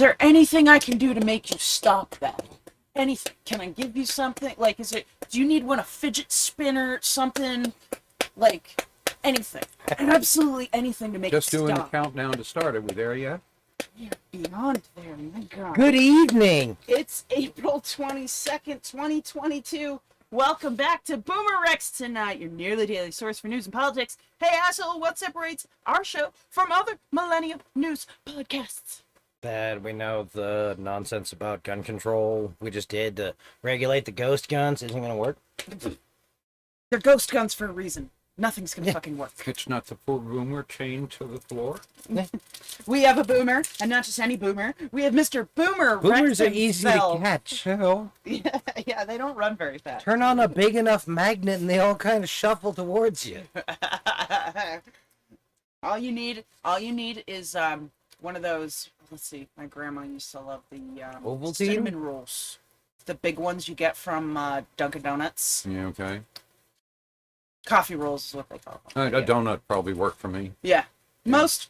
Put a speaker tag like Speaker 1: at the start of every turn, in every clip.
Speaker 1: there anything I can do to make you stop that? Anything? Can I give you something? Like, do you need a fidget spinner, something? Like, anything. Absolutely anything to make
Speaker 2: Just
Speaker 1: it
Speaker 2: doing
Speaker 1: stop.
Speaker 2: the countdown to start. Are we there yet?
Speaker 1: You're beyond there, my God.
Speaker 3: Good evening.
Speaker 1: It's April 22nd, 2022. Welcome back to BoomerRexTonight, your nearly daily source for news and politics. Hey, asshole, what separates our show from other Millennial news podcasts?
Speaker 3: That we know the nonsense about gun control we just did to regulate the ghost guns isn't going to work.
Speaker 1: They're ghost guns for a reason. Nothing's gonna fucking work.
Speaker 2: It's not the poor boomer chained to the floor.
Speaker 1: We have a boomer, and not just any boomer. We have Mr. Boomer.
Speaker 3: Boomers are easy to catch.
Speaker 2: Hell.
Speaker 1: Yeah, they don't run very fast.
Speaker 3: Turn on a big enough magnet and they all kind of shuffle towards you.
Speaker 1: all you need is one of those. Let's see, my grandma used to love the
Speaker 3: Ovaltine?
Speaker 1: cinnamon rolls, the big ones you get from Dunkin' Donuts.
Speaker 2: Yeah, okay.
Speaker 1: Coffee rolls is what they call them.
Speaker 2: A donut probably worked for me.
Speaker 1: Yeah. Most,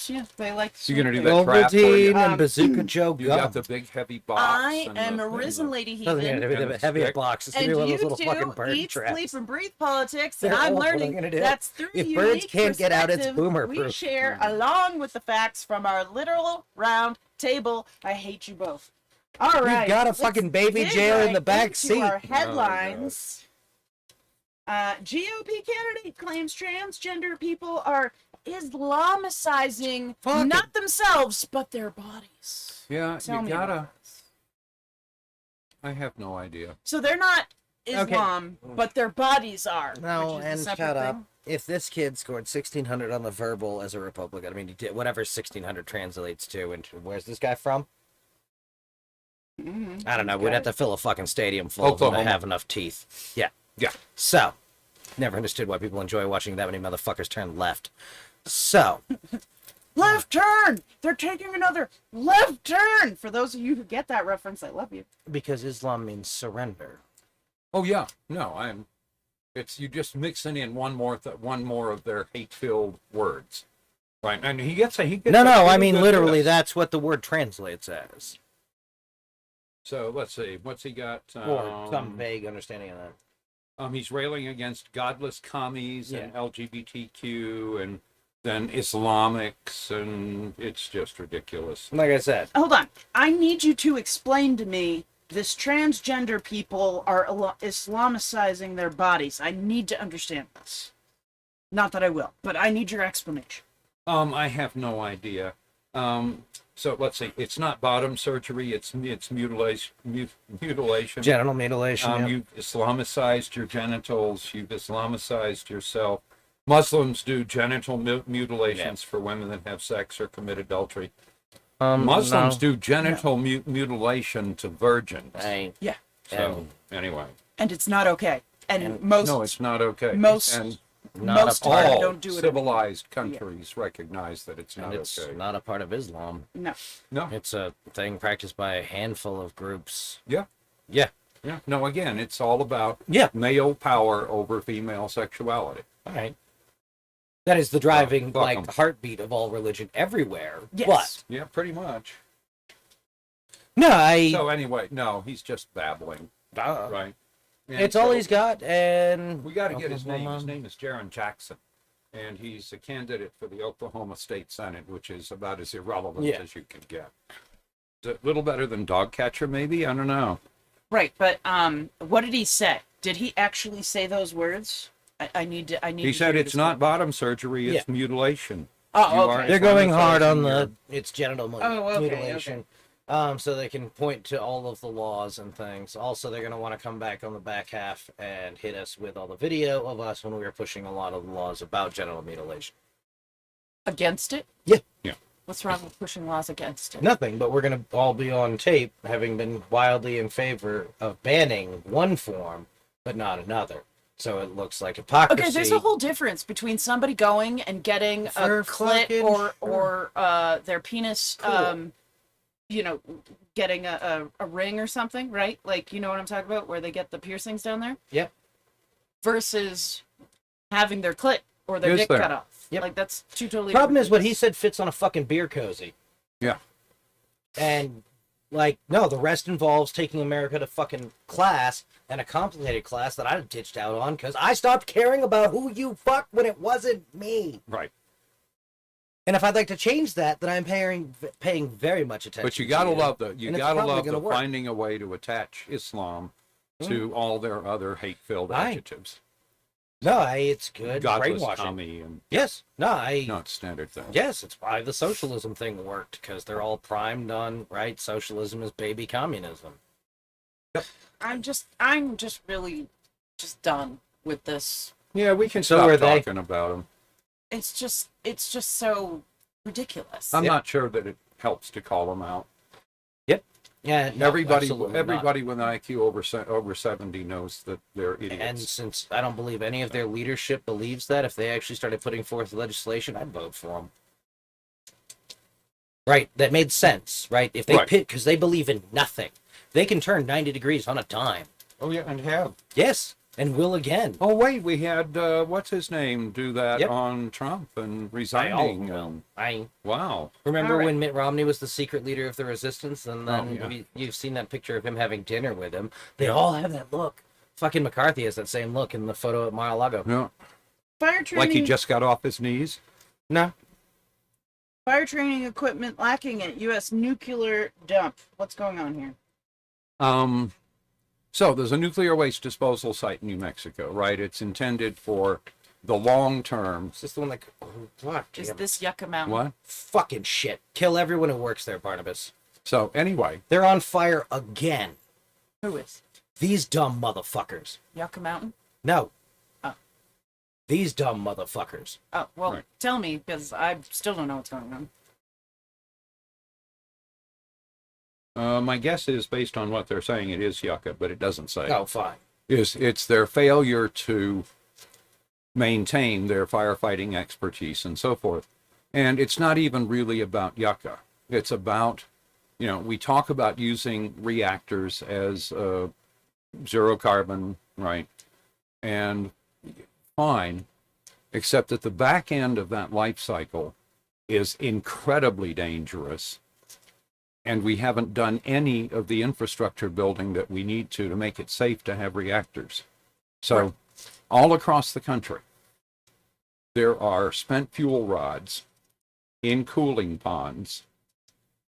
Speaker 1: yeah, they like.
Speaker 2: You're gonna do
Speaker 1: sweet
Speaker 2: that crap for you.
Speaker 3: Ovaltine and Bazooka Joe
Speaker 2: You
Speaker 3: gum.
Speaker 2: got the big heavy box.
Speaker 1: I
Speaker 2: and
Speaker 1: am
Speaker 2: the
Speaker 1: a
Speaker 2: thing,
Speaker 3: Doesn't
Speaker 1: RisenLadyHeathen.
Speaker 3: have the heavy box. It's
Speaker 1: And
Speaker 3: gonna be one of
Speaker 1: you
Speaker 3: those little fucking
Speaker 1: do
Speaker 3: bird
Speaker 1: eat,
Speaker 3: traps.
Speaker 1: sleep, and breathe politics,
Speaker 3: They're
Speaker 1: and I'm
Speaker 3: all
Speaker 1: learning
Speaker 3: gonna do.
Speaker 1: that's through
Speaker 3: If
Speaker 1: unique
Speaker 3: birds can't get out, it's
Speaker 1: perspective
Speaker 3: boomer-proof.
Speaker 1: we share along with the facts from our literal round table. I hate you both. All right,
Speaker 3: You've got a
Speaker 1: let's
Speaker 3: fucking baby
Speaker 1: dig
Speaker 3: jail in
Speaker 1: right
Speaker 3: the back
Speaker 1: into
Speaker 3: seat.
Speaker 1: Our headlines. GOP candidate claims transgender people are Islamicizing
Speaker 3: Fuck
Speaker 1: not
Speaker 3: it.
Speaker 1: themselves but their bodies.
Speaker 2: Yeah,
Speaker 1: Tell
Speaker 2: you
Speaker 1: me
Speaker 2: gotta.
Speaker 1: about this.
Speaker 2: I have no idea.
Speaker 1: So they're not
Speaker 3: Okay.
Speaker 1: Islam, but their bodies are.
Speaker 3: No,
Speaker 1: which is a
Speaker 3: and
Speaker 1: separate
Speaker 3: shut up.
Speaker 1: thing.
Speaker 3: If this kid scored 1,600 on the verbal as a Republican, I mean, he did whatever 1,600 translates to, and where's this guy from?
Speaker 1: Mhm.
Speaker 3: I don't know. We'd have to fill a fucking stadium full of them to
Speaker 2: Oklahoma.
Speaker 3: have enough teeth. Yeah.
Speaker 2: Yeah.
Speaker 3: So, never understood why people enjoy watching that many motherfuckers turn left. So,
Speaker 1: Left turn! They're taking another left turn! For those of you who get that reference, I love you.
Speaker 3: because Islam means surrender.
Speaker 2: Oh yeah, no, It's you just mixing in one more of their hate-filled words, right? And he gets
Speaker 3: No,
Speaker 2: a
Speaker 3: I
Speaker 2: pretty
Speaker 3: mean
Speaker 2: good
Speaker 3: literally.
Speaker 2: list.
Speaker 3: That's what the word translates as,
Speaker 2: So let's see, what's he got?
Speaker 3: or some vague understanding of that.
Speaker 2: He's railing against godless commies
Speaker 3: Yeah.
Speaker 2: and LGBTQ and then Islamics, and it's just ridiculous.
Speaker 3: Like I said,
Speaker 1: Hold on. I need you to explain to me this transgender people are Islamicizing their bodies. I need to understand this. Not that I will, but I need your explanation.
Speaker 2: I have no idea. So let's see, it's not bottom surgery, it's mutilation.
Speaker 3: genital mutilation. yeah.
Speaker 2: You've Islamicized your genitals, you've Islamicized yourself. Muslims do genital mutilations for women that have sex or commit adultery. Muslims
Speaker 3: no.
Speaker 2: do genital mutilation to virgins.
Speaker 3: I,
Speaker 1: Yeah.
Speaker 2: So, anyway.
Speaker 1: And it's not okay. And most
Speaker 2: No, it's not okay.
Speaker 1: most-
Speaker 2: and
Speaker 3: not
Speaker 1: most
Speaker 3: a part.
Speaker 1: I
Speaker 2: all
Speaker 1: don't do it
Speaker 2: civilized countries recognize that it's
Speaker 3: And
Speaker 2: not
Speaker 3: it's
Speaker 2: okay.
Speaker 3: not a part of Islam.
Speaker 1: no.
Speaker 2: No,
Speaker 3: It's a thing practiced by a handful of groups.
Speaker 2: yeah.
Speaker 3: Yeah.
Speaker 2: Yeah. No, again, it's all about
Speaker 3: Yeah.
Speaker 2: male power over female sexuality.
Speaker 3: All right. That is the driving,
Speaker 2: fuck 'em.
Speaker 3: heartbeat of all religion everywhere.
Speaker 1: Yes.
Speaker 3: But
Speaker 2: Yeah, pretty much.
Speaker 3: no, I.
Speaker 2: So anyway, no, he's just babbling,
Speaker 3: Duh.
Speaker 2: right? And
Speaker 3: It's all
Speaker 2: so
Speaker 3: he's got, and
Speaker 2: We got to get his name. His
Speaker 3: Oklahoma.
Speaker 2: name is Jaron Jackson, and he's a candidate for the Oklahoma State Senate, which is about as irrelevant
Speaker 3: Yeah.
Speaker 2: as you can get. Is it a little better than dog catcher, maybe? I don't know.
Speaker 1: Right, but what did he say? Did he actually say those words? I need to
Speaker 2: He
Speaker 1: to
Speaker 2: said
Speaker 1: hear
Speaker 2: it's
Speaker 1: this
Speaker 2: not
Speaker 1: one.
Speaker 2: bottom surgery; it's mutilation.
Speaker 1: Oh,
Speaker 2: you
Speaker 1: okay.
Speaker 2: are-
Speaker 3: They're going hard on
Speaker 2: Islamicizing
Speaker 3: it's genital
Speaker 1: Oh, okay,
Speaker 3: mutilation. So they can point to all of the laws and things. Also, they're going to want to come back on the back half and hit us with all the video of us when we were pushing a lot of the laws about genital mutilation.
Speaker 1: Against it?
Speaker 3: Yeah.
Speaker 2: Yeah.
Speaker 1: What's wrong with pushing laws against it?
Speaker 3: Nothing, but we're going to all be on tape having been wildly in favor of banning one form, but not another. So it looks like hypocrisy.
Speaker 1: Okay, there's a whole difference between somebody going and getting
Speaker 3: For
Speaker 1: a clit
Speaker 3: fucking
Speaker 1: or their penis,
Speaker 3: Cool.
Speaker 1: getting a ring or something, right? Like, you know what I'm talking about, where they get the piercings down there?
Speaker 3: Yep.
Speaker 1: Versus having their clit or their
Speaker 2: Is
Speaker 1: dick
Speaker 2: there?
Speaker 1: cut off.
Speaker 3: Yep.
Speaker 1: Like, that's two totally
Speaker 3: Problem
Speaker 1: different
Speaker 3: is, what
Speaker 1: things.
Speaker 3: he said fits on a fucking beer cozy.
Speaker 2: Yeah.
Speaker 3: And, like, no, the rest involves taking America to fucking class, and a complicated class that I ditched out on because I stopped caring about who you fuck when it wasn't me.
Speaker 2: Right.
Speaker 3: And if I'd like to change that, then I'm paying very much attention.
Speaker 2: But you gotta
Speaker 3: to
Speaker 2: love
Speaker 3: and it's probably gonna work.
Speaker 2: finding a way to attach Islam to all their other hate-filled
Speaker 3: Aye.
Speaker 2: adjectives.
Speaker 3: No, it's good.
Speaker 2: Godless
Speaker 3: Brainwashing.
Speaker 2: Tommy and
Speaker 3: Yes. No,
Speaker 2: not standard things.
Speaker 3: Yes, it's why the socialism thing worked, because they're all primed on, right? Socialism is baby communism.
Speaker 1: I'm just really just done with this.
Speaker 2: Yeah, we can
Speaker 3: So
Speaker 2: stop
Speaker 3: are they.
Speaker 2: talking about them.
Speaker 1: It's just so ridiculous.
Speaker 2: I'm not sure that it helps to call them out.
Speaker 3: Yeah, no,
Speaker 2: everybody
Speaker 3: absolutely
Speaker 2: with an IQ over 70 knows that they're idiots.
Speaker 3: And since I don't believe any of their leadership believes that, if they actually started putting forth legislation, I'd vote for them. Right, that made sense, right? If they because they believe in nothing. They can turn 90 degrees on a dime.
Speaker 2: Oh, yeah, and have.
Speaker 3: Yes, and will again.
Speaker 2: Oh, wait, we had, what's his name, do that
Speaker 3: Yep.
Speaker 2: on Trump and
Speaker 3: I
Speaker 2: resigning.
Speaker 3: will.
Speaker 2: Wow.
Speaker 3: Remember
Speaker 1: All right.
Speaker 3: when Mitt Romney was the secret leader of the resistance, and then
Speaker 2: Oh, yeah.
Speaker 3: you've seen that picture of him having dinner with him. They all have that look. Fucking McCarthy has that same look in the photo at Mar-a-Lago.
Speaker 2: Yeah.
Speaker 1: Fire training.
Speaker 2: Like he just got off his knees.
Speaker 3: No.
Speaker 1: Fire training equipment lacking at U.S. nuclear dump. What's going on here?
Speaker 2: So there's a nuclear waste disposal site in New Mexico, right? It's intended for the long term.
Speaker 3: Is this the one that... What?
Speaker 1: Is this Yucca Mountain?
Speaker 2: What?
Speaker 3: Fucking shit. Kill everyone who works there, Barnabas.
Speaker 2: So anyway,
Speaker 3: They're on fire again.
Speaker 1: Who is?
Speaker 3: These dumb motherfuckers.
Speaker 1: Yucca Mountain?
Speaker 3: No.
Speaker 1: Oh.
Speaker 3: These dumb motherfuckers.
Speaker 1: Oh, well,
Speaker 2: Right.
Speaker 1: tell me, because I still don't know what's going on.
Speaker 2: my guess is based on what they're saying, it is Yucca, but it doesn't say.
Speaker 3: Oh, fine.
Speaker 2: It's their failure to maintain their firefighting expertise and so forth. And it's not even really about Yucca. It's about, we talk about using reactors as zero carbon, right? And fine, except that the back end of that life cycle is incredibly dangerous. And we haven't done any of the infrastructure building that we need to make it safe to have reactors. So all across the country, there are spent fuel rods in cooling ponds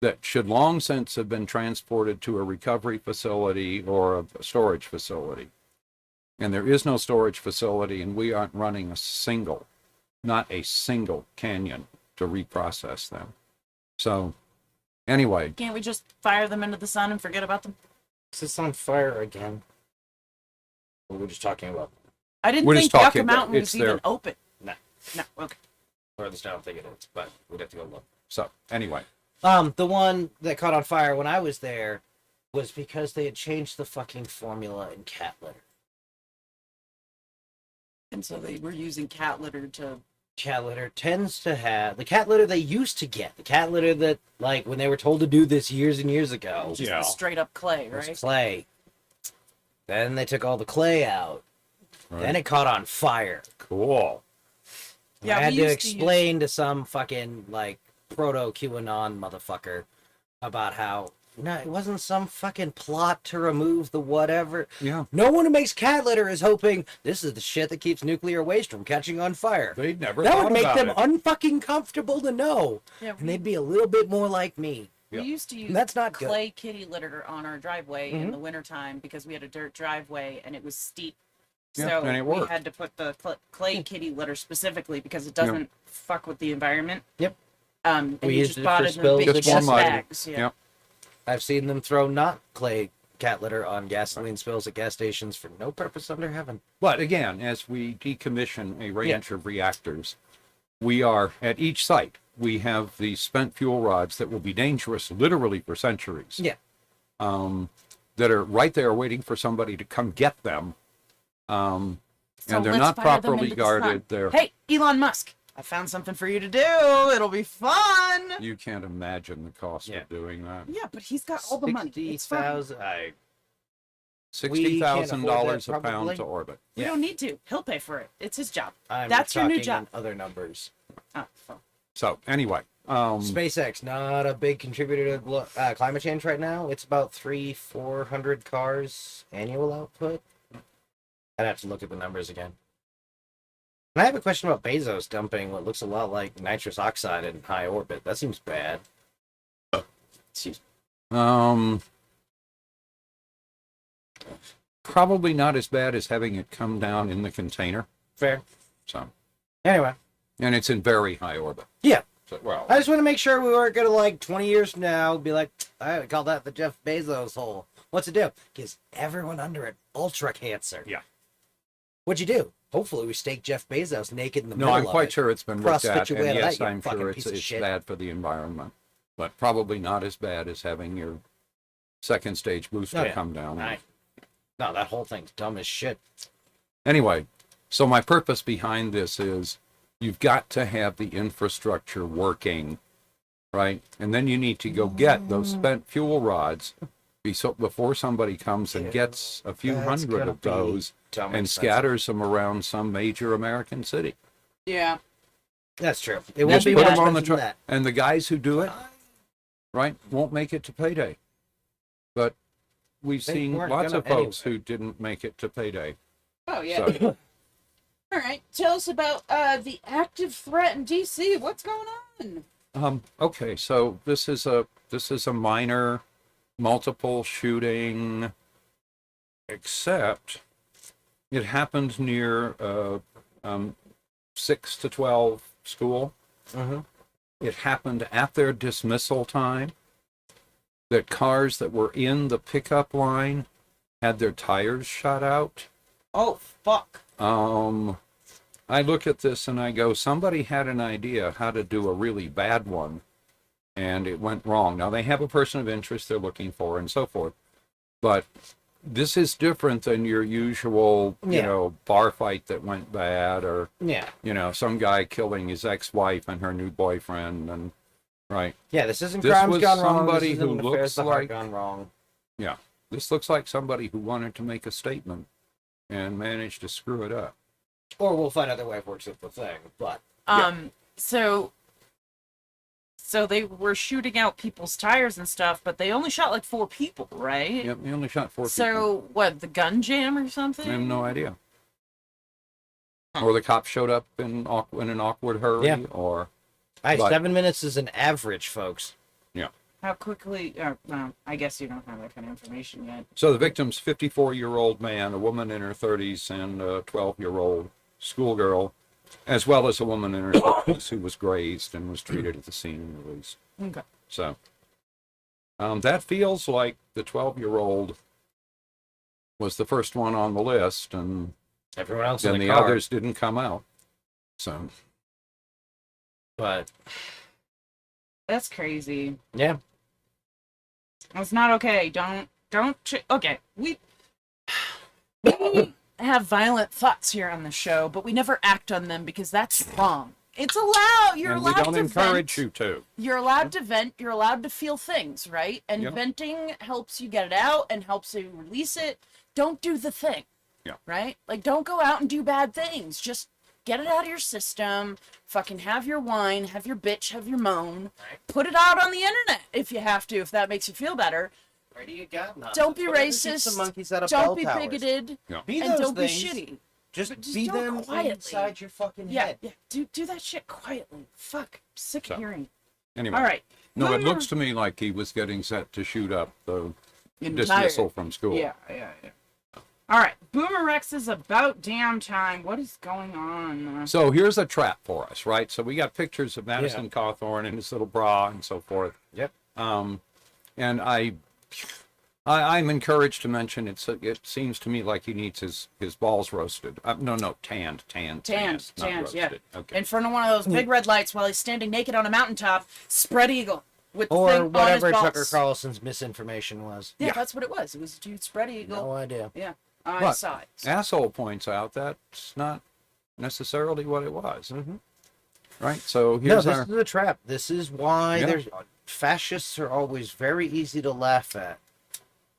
Speaker 2: that should long since have been transported to a recovery facility or a storage facility. And there is no storage facility, and we aren't running not a single canyon to reprocess them. So anyway.
Speaker 1: Can't we just fire them into the sun and forget about them?
Speaker 3: Is this on fire again? What were we just talking about?
Speaker 1: I didn't
Speaker 2: We're
Speaker 1: think
Speaker 2: just
Speaker 1: Yucca
Speaker 2: talking-
Speaker 1: Mountain
Speaker 2: it's
Speaker 1: was even
Speaker 2: there.
Speaker 1: open.
Speaker 3: No.
Speaker 1: No, okay.
Speaker 3: Or at least I don't think it is, but we'd have to go look.
Speaker 2: So anyway.
Speaker 3: The one that caught on fire when I was there was because they had changed the fucking formula in cat litter.
Speaker 1: And so they were using cat litter to...
Speaker 3: Cat litter tends to have the cat litter they used to get. The cat litter that, like, when they were told to do this years and years ago,
Speaker 1: Just the straight up clay,
Speaker 3: was
Speaker 1: right?
Speaker 3: clay. Then they took all the clay out.
Speaker 2: Right.
Speaker 3: Then it caught on fire.
Speaker 2: Cool.
Speaker 1: Yeah,
Speaker 3: I had
Speaker 1: we
Speaker 3: to
Speaker 1: used to
Speaker 3: explain to some fucking, like, proto QAnon motherfucker about how, no, it wasn't some fucking plot to remove the whatever.
Speaker 2: Yeah.
Speaker 3: No one who makes cat litter is hoping this is the shit that keeps nuclear waste from catching on fire.
Speaker 2: They'd never
Speaker 3: That
Speaker 2: thought
Speaker 3: would make
Speaker 2: about
Speaker 3: them
Speaker 2: it.
Speaker 3: unfucking comfortable to know.
Speaker 1: Yeah,
Speaker 3: And they'd be a little bit more like me.
Speaker 1: we
Speaker 2: Yeah.
Speaker 1: used to use
Speaker 3: That's not good.
Speaker 1: clay kitty litter on our driveway in the wintertime because we had a dirt driveway and it was steep.
Speaker 2: Yeah,
Speaker 1: So
Speaker 2: and it
Speaker 1: we
Speaker 2: worked.
Speaker 1: had to put the clay kitty litter specifically because it doesn't fuck with the environment.
Speaker 3: Yep.
Speaker 1: And
Speaker 3: We
Speaker 1: you
Speaker 3: used
Speaker 1: just
Speaker 3: it
Speaker 1: bought
Speaker 3: for
Speaker 1: it in the
Speaker 3: spills.
Speaker 1: big
Speaker 2: Just more
Speaker 1: chest
Speaker 2: mud.
Speaker 1: bags. Yeah.
Speaker 2: Yep.
Speaker 3: I've seen them throw not clay cat litter on gasoline spills at gas stations for no purpose under heaven.
Speaker 2: But again, as we decommission a range of reactors, we are at each site, we have the spent fuel rods that will be dangerous literally for centuries.
Speaker 3: Yeah.
Speaker 2: That are right there waiting for somebody to come get them.
Speaker 1: So
Speaker 2: And they're
Speaker 1: let's
Speaker 2: not
Speaker 1: fire them
Speaker 2: properly
Speaker 1: into the sun.
Speaker 2: guarded. They're,
Speaker 1: Hey, Elon Musk, I found something for you to do. It'll be fun.
Speaker 2: you can't imagine the cost
Speaker 3: Yeah.
Speaker 2: of doing that.
Speaker 1: Yeah, but he's got all the money. It's fine.
Speaker 3: 60,000. We
Speaker 2: $60,000
Speaker 3: can't
Speaker 2: a
Speaker 3: afford that,
Speaker 2: pound
Speaker 3: probably.
Speaker 2: to orbit.
Speaker 1: We
Speaker 3: Yeah.
Speaker 1: don't need to. He'll pay for it. It's his job.
Speaker 3: I'm
Speaker 1: That's your new
Speaker 3: talking
Speaker 1: job.
Speaker 3: in other numbers.
Speaker 1: Oh, well.
Speaker 2: So anyway,
Speaker 3: SpaceX, not a big contributor to climate change right now. It's about 400 cars annual output. I'd have to look at the numbers again. And I have a question about Bezos dumping what looks a lot like nitrous oxide in high orbit. That seems bad.
Speaker 2: Probably not as bad as having it come down in the container.
Speaker 3: Fair.
Speaker 2: So,
Speaker 3: Anyway.
Speaker 2: and it's in very high orbit.
Speaker 3: Yeah.
Speaker 2: So, well,
Speaker 3: I just want to make sure we weren't going to, like, 20 years from now, be like, I call that the Jeff Bezos hole. What's it do? Gives everyone under it ultra cancer.
Speaker 2: Yeah.
Speaker 3: What'd you do? Hopefully we stake Jeff Bezos naked in the
Speaker 2: no,
Speaker 3: middle
Speaker 2: I'm
Speaker 3: of
Speaker 2: quite
Speaker 3: it.
Speaker 2: sure it's been looked
Speaker 3: CrossFit
Speaker 2: at,
Speaker 3: your
Speaker 2: and
Speaker 3: way out of
Speaker 2: yes,
Speaker 3: that, you
Speaker 2: I'm
Speaker 3: fucking
Speaker 2: sure
Speaker 3: piece of
Speaker 2: it's
Speaker 3: shit.
Speaker 2: bad for the environment, but probably not as bad as having your second stage booster come down.
Speaker 3: No, that whole thing's dumb as shit.
Speaker 2: Anyway, so my purpose behind this is you've got to have the infrastructure working, right? And then you need to go get those spent fuel rods before somebody comes and gets a few hundred of those and scatters them around some major American city.
Speaker 1: Yeah.
Speaker 3: That's true. It
Speaker 2: Just
Speaker 3: won't be
Speaker 2: put
Speaker 3: much
Speaker 2: them on the
Speaker 3: than
Speaker 2: truck,
Speaker 3: that.
Speaker 2: and the guys who do it, right, won't make it to payday. But we've
Speaker 3: They
Speaker 2: seen
Speaker 3: weren't
Speaker 2: lots
Speaker 3: gonna
Speaker 2: of folks
Speaker 3: anyway.
Speaker 2: who didn't make it to payday.
Speaker 1: Oh, yeah.
Speaker 2: So,
Speaker 1: All right. Tell us about the active threat in D.C. What's going on?
Speaker 2: okay, so this is a minor multiple shooting, except it happened near 6 to 12 school.
Speaker 3: Mm-hmm.
Speaker 2: It happened at their dismissal time. That cars that were in the pickup line had their tires shot out.
Speaker 1: Oh, fuck.
Speaker 2: I look at this and I go, somebody had an idea how to do a really bad one, and it went wrong. Now, they have a person of interest they're looking for and so forth, but this is different than your usual, bar fight that went bad, or, some guy killing his ex-wife and her new boyfriend, and, right.
Speaker 3: Yeah, this isn't
Speaker 2: This
Speaker 3: crimes
Speaker 2: was
Speaker 3: gone wrong.
Speaker 2: somebody
Speaker 3: This
Speaker 2: who
Speaker 3: isn't affairs
Speaker 2: looks
Speaker 3: of the heart
Speaker 2: like-
Speaker 3: gone wrong.
Speaker 2: Yeah, this looks like somebody who wanted to make a statement and managed to screw it up.
Speaker 3: Or we'll find out their wife works at the thing, but...
Speaker 1: So they were shooting out people's tires and stuff, but they only shot like 4 people, right?
Speaker 2: Yep, he only shot 4 people.
Speaker 1: So, what, the gun jam or something?
Speaker 2: I have no idea. Or the cops showed up in an awkward hurry,
Speaker 3: Yeah.
Speaker 2: or...
Speaker 3: All right,
Speaker 2: But-
Speaker 3: 7 minutes is an average, folks.
Speaker 1: How quickly... well, I guess you don't have that kind of information yet.
Speaker 2: So the victim's 54-year-old man, a woman in her 30s, and a 12-year-old schoolgirl, as well as a woman in her 60s who was grazed and was treated at the scene and released.
Speaker 1: Okay.
Speaker 2: So that feels like the 12-year-old was the first one on the list, and
Speaker 3: Everyone else
Speaker 2: then
Speaker 3: in
Speaker 2: the
Speaker 3: the car.
Speaker 2: others didn't come out. So,
Speaker 3: But,
Speaker 1: That's crazy.
Speaker 3: yeah.
Speaker 1: That's not okay. Okay, we have violent thoughts here on the show, but we never act on them because that's wrong. It's allowed. You're
Speaker 2: and we
Speaker 1: allowed
Speaker 2: don't
Speaker 1: to
Speaker 2: encourage
Speaker 1: vent.
Speaker 2: you to.
Speaker 1: You're allowed to vent. You're allowed to feel things, right? And
Speaker 2: Yep.
Speaker 1: venting helps you get it out and helps you release it. Don't do the thing.
Speaker 2: Yeah.
Speaker 1: Right? Like, don't go out and do bad things. Just get it out of your system. Fucking have your whine, have your bitch, have your moan. Put it out on the internet if you have to, if that makes you feel better.
Speaker 3: Where do you got nothing?
Speaker 1: Don't be
Speaker 3: Whatever keeps
Speaker 1: racist.
Speaker 3: the monkeys out of
Speaker 1: Don't
Speaker 3: bell
Speaker 1: be
Speaker 3: towers.
Speaker 1: bigoted.
Speaker 3: Be
Speaker 1: And
Speaker 3: those
Speaker 1: don't be
Speaker 3: things.
Speaker 1: shitty.
Speaker 3: Just
Speaker 1: Just
Speaker 3: be
Speaker 1: do it
Speaker 3: them
Speaker 1: quietly.
Speaker 3: inside your fucking
Speaker 1: Yeah,
Speaker 3: head.
Speaker 1: yeah. Do that shit quietly. Fuck. I'm sick
Speaker 2: So.
Speaker 1: of hearing.
Speaker 2: Anyway.
Speaker 1: All right.
Speaker 2: No, it looks to me like he was getting set to shoot up the dismissal from school.
Speaker 1: Yeah. All right. Boomer Rex is about damn time. What is going on?
Speaker 2: So here's a trap for us, right? So we got pictures of Madison Cawthorn in his little bra and so forth.
Speaker 3: Yep.
Speaker 2: And I'm encouraged to mention it seems to me like he needs his balls roasted. Tanned, not
Speaker 1: Yeah.
Speaker 2: roasted. Okay.
Speaker 1: In front of one of those big red lights while he's standing naked on a mountaintop, spread eagle with the
Speaker 3: Or
Speaker 1: thing on
Speaker 3: whatever
Speaker 1: his balls.
Speaker 3: Tucker Carlson's misinformation was.
Speaker 1: Yeah,
Speaker 2: Yeah.
Speaker 1: that's what it was. It was a dude spread eagle.
Speaker 3: No idea.
Speaker 1: Yeah, I
Speaker 2: But
Speaker 1: saw it.
Speaker 2: Asshole points out that's not necessarily what it was. Right? So
Speaker 3: No,
Speaker 2: here's
Speaker 3: this
Speaker 2: our...
Speaker 3: is a trap. This is why
Speaker 2: Yeah.
Speaker 3: fascists are always very easy to laugh at.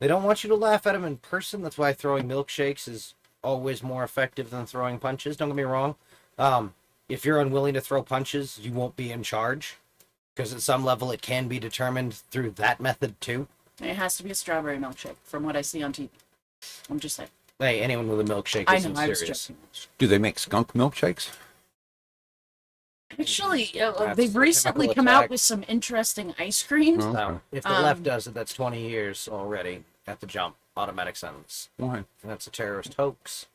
Speaker 3: They don't want you to laugh at them in person. That's why throwing milkshakes is always more effective than throwing punches. Don't get me wrong. If you're unwilling to throw punches, you won't be in charge. Because at some level it can be determined through that method too.
Speaker 1: It has to be a strawberry milkshake, from what I see on TV. I'm just saying.
Speaker 3: Hey, anyone with a milkshake
Speaker 1: I
Speaker 3: isn't
Speaker 1: know, I was
Speaker 3: serious.
Speaker 1: joking.
Speaker 2: Do they make skunk milkshakes?
Speaker 1: Actually,
Speaker 3: That's
Speaker 1: they've
Speaker 3: a
Speaker 1: recently
Speaker 3: chemical
Speaker 1: come out
Speaker 3: attack.
Speaker 1: with some interesting ice creams.
Speaker 2: Oh.
Speaker 3: So, if the left does it, that's 20 years already at the jump. Automatic sentence.
Speaker 2: Why?
Speaker 3: And that's a terrorist hoax.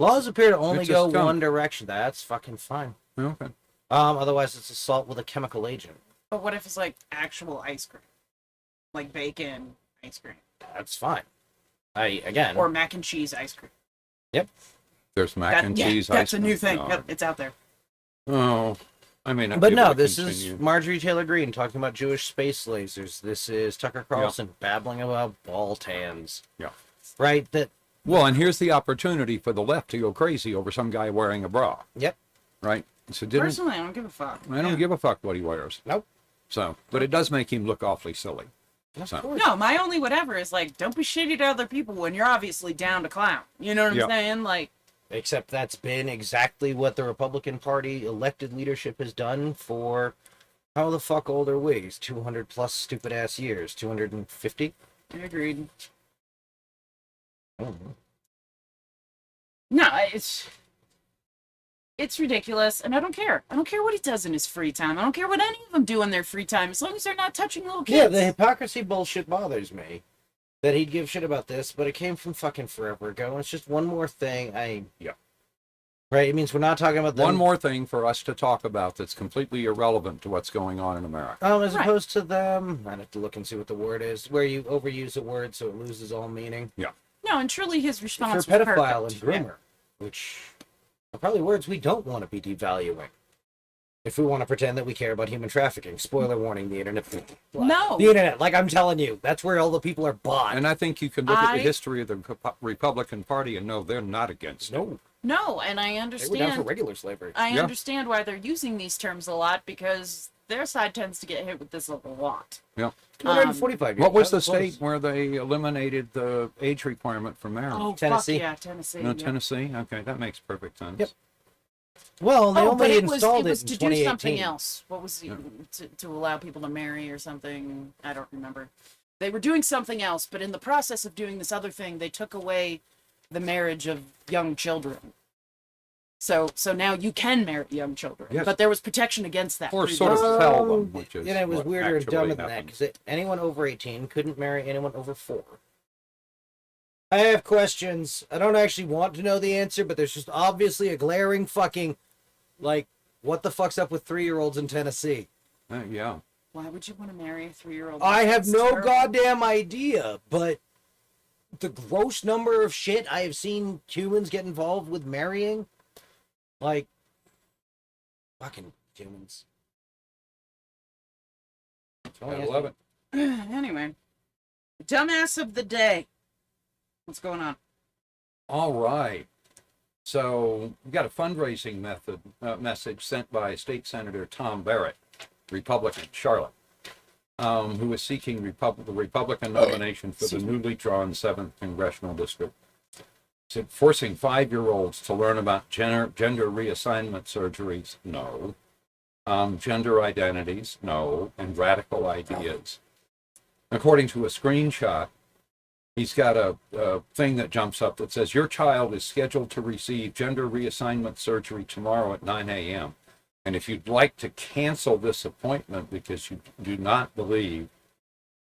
Speaker 3: Laws appear to only
Speaker 2: It's a
Speaker 3: go
Speaker 2: skunk.
Speaker 3: one direction. That's fucking fine.
Speaker 2: Okay.
Speaker 3: Otherwise it's assault with a chemical agent.
Speaker 1: But what if it's like actual ice cream? Like bacon ice cream.
Speaker 3: That's fine. Again.
Speaker 1: Or mac and cheese ice cream.
Speaker 2: There's mac and cheese.
Speaker 1: That's
Speaker 2: ice
Speaker 1: a new
Speaker 2: cream.
Speaker 1: thing.
Speaker 2: No.
Speaker 1: Yep, it's out there.
Speaker 2: Oh, I mean,
Speaker 3: But no, this is Marjorie Taylor Greene talking about Jewish space lasers. This is Tucker Carlson babbling about ball tans.
Speaker 2: Yeah.
Speaker 3: Right?
Speaker 2: Well, and here's the opportunity for the left to go crazy over some guy wearing a bra.
Speaker 3: Yep.
Speaker 2: Right? So
Speaker 1: Personally, I don't give a fuck.
Speaker 2: I don't give a fuck what he wears.
Speaker 3: Nope.
Speaker 2: So, but it does make him look awfully silly.
Speaker 3: Of
Speaker 2: So.
Speaker 3: course.
Speaker 1: No, my only whatever is like, don't be shitty to other people when you're obviously down to clown. You know what I'm
Speaker 2: Yeah.
Speaker 1: saying? Like,
Speaker 3: Except that's been exactly what the Republican Party elected leadership has done for how the fuck old are we? 200 plus stupid ass years. 250?
Speaker 1: agreed.
Speaker 3: Oh.
Speaker 1: No, it's ridiculous, and I don't care. I don't care what he does in his free time. I don't care what any of them do in their free time, as long as they're not touching little kids.
Speaker 3: Yeah, the hypocrisy bullshit bothers me. That he'd give shit about this, but it came from fucking forever ago. And it's just one more thing.
Speaker 2: Yeah.
Speaker 3: Right? It means we're not talking about them.
Speaker 2: One more thing for us to talk about that's completely irrelevant to what's going on in America.
Speaker 3: As
Speaker 1: Right.
Speaker 3: opposed to them. I'd have to look and see what the word is. Where you overuse a word so it loses all meaning.
Speaker 2: Yeah.
Speaker 1: No, and truly his
Speaker 3: For
Speaker 1: response was
Speaker 3: pedophile
Speaker 1: perfect.
Speaker 3: and groomer. Which are probably words we don't want to be devaluing. If we want to pretend that we care about human trafficking. Spoiler warning, the internet.
Speaker 1: No.
Speaker 3: The internet, like I'm telling you, that's where all the people are bought.
Speaker 2: And I think you can look at the
Speaker 1: I-
Speaker 2: history of the Republican Party and know they're not against it.
Speaker 3: No,
Speaker 1: No, and I
Speaker 3: they were down for
Speaker 1: understand.
Speaker 3: regular slavery.
Speaker 1: I
Speaker 2: Yeah.
Speaker 1: understand why they're using these terms a lot, because their side tends to get hit with this a lot.
Speaker 2: Yeah.
Speaker 3: 245 years.
Speaker 2: What was the
Speaker 3: That close.
Speaker 2: state where they eliminated the age requirement for marriage?
Speaker 1: Oh,
Speaker 3: Tennessee.
Speaker 1: fuck yeah, Tennessee.
Speaker 2: No,
Speaker 1: yeah.
Speaker 2: Tennessee? Okay, that makes perfect sense.
Speaker 3: Yep. Well, they
Speaker 1: Oh, but
Speaker 3: only
Speaker 1: it was
Speaker 3: installed
Speaker 1: to
Speaker 3: in
Speaker 1: do
Speaker 3: 2018.
Speaker 1: something else. What was the,
Speaker 2: Yeah.
Speaker 1: to allow people to marry or something? I don't remember. They were doing something else, but in the process of doing this other thing, they took away the marriage of young children. So now you can marry young children,
Speaker 2: Yes.
Speaker 1: but there was protection against that.
Speaker 2: Or
Speaker 1: through
Speaker 2: sort of
Speaker 1: this.
Speaker 2: tell them, which is
Speaker 3: it was
Speaker 2: what
Speaker 3: weirder and
Speaker 2: actually
Speaker 3: dumber than that,
Speaker 2: happened.
Speaker 3: because anyone over 18 couldn't marry anyone over 4. I have questions. I don't actually want to know the answer, but there's just obviously a glaring fucking, like, what the fuck's up with 3-year-olds in Tennessee?
Speaker 2: Yeah.
Speaker 1: Why would you want to marry a 3-year-old?
Speaker 3: I have
Speaker 1: That's
Speaker 3: no
Speaker 1: terrible.
Speaker 3: goddamn idea, but the gross number of shit I have seen humans get involved with marrying, like, fucking humans.
Speaker 2: I love it.
Speaker 1: Anyway, dumbass of the day. What's going on?
Speaker 2: All right. So we got a fundraising message sent by State Senator Tom Barrett, Republican, Charlotte, who is seeking the Republican nomination for the newly drawn 7th Congressional District. Said forcing 5-year-olds to learn about gender reassignment surgeries, no. Gender identities, no. And radical ideas. According to a screenshot, he's got a thing that jumps up that says, your child is scheduled to receive gender reassignment surgery tomorrow at 9 a.m. And if you'd like to cancel this appointment because you do not believe,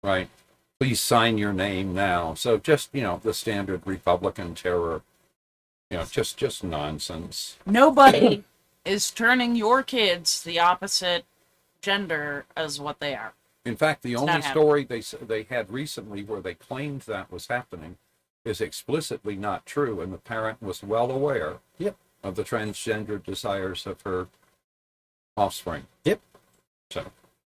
Speaker 2: right, please sign your name now. So just, the standard Republican terror, just nonsense.
Speaker 1: Nobody is turning your kids the opposite gender as what they are.
Speaker 2: In fact, the only
Speaker 1: not
Speaker 2: story they had recently where they claimed that was happening is explicitly not true, and the parent was well aware of the transgender desires of her offspring.
Speaker 3: Yep.
Speaker 2: So,